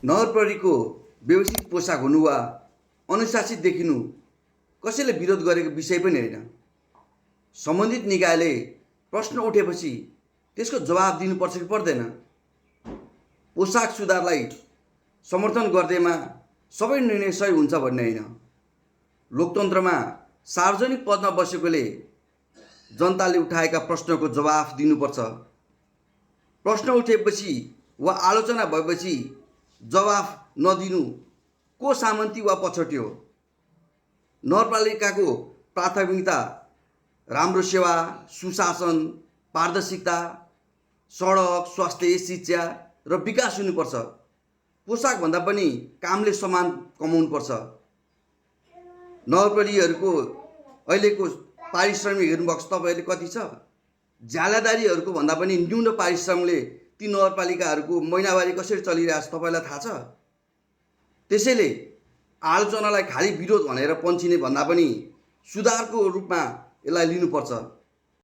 नगरपालिकाको व्यवस्थित पोसाक हुनु वा अनुशासित देखिनु कसैले विरोध गरेको विषय पनि होइन। सम्बन्धित निकायले प्रश्न उठेपछि त्यसको जवाब दिनुपर्छ कि पर्दैन? पोसाक सुधारलाई समर्थन गर्दैमा सबै निर्णय सही हुन्छ भन्ने होइन। लोकतन्त्रमा सार्वजनिक पदमा बसेकोले जनताले उठाएका प्रश्नको जवाफ दिनुपर्छ। प्रश्न उठेपछि वा आलोचना भएपछि जवाफ नदिनु को सामन्ती वा पछौटे हो? नगरपालिकाको प्राथमिकता राम्रो सेवा, सुशासन, पारदर्शिता, सडक, स्वास्थ्य, शिक्षा र विकास हुनुपर्छ। पोसाक भन्दा पनि कामले समान कमाउनुपर्छ। नगरपालिकाहरूको अहिलेको पारिश्रमिक हेर्नुभएको छ तपाईँहरूले कति छ? ज्यालादारीहरूको भन्दा पनि न्यून पारिश्रमले ती नगरपालिकाहरूको महिनावारी कसरी चलिरहेको छ तपाईँलाई थाहा छ? त्यसैले आलोचनालाई खाली विरोध भनेर पन्छिने भन्दा पनि सुधारको रूपमा यसलाई लिनुपर्छ।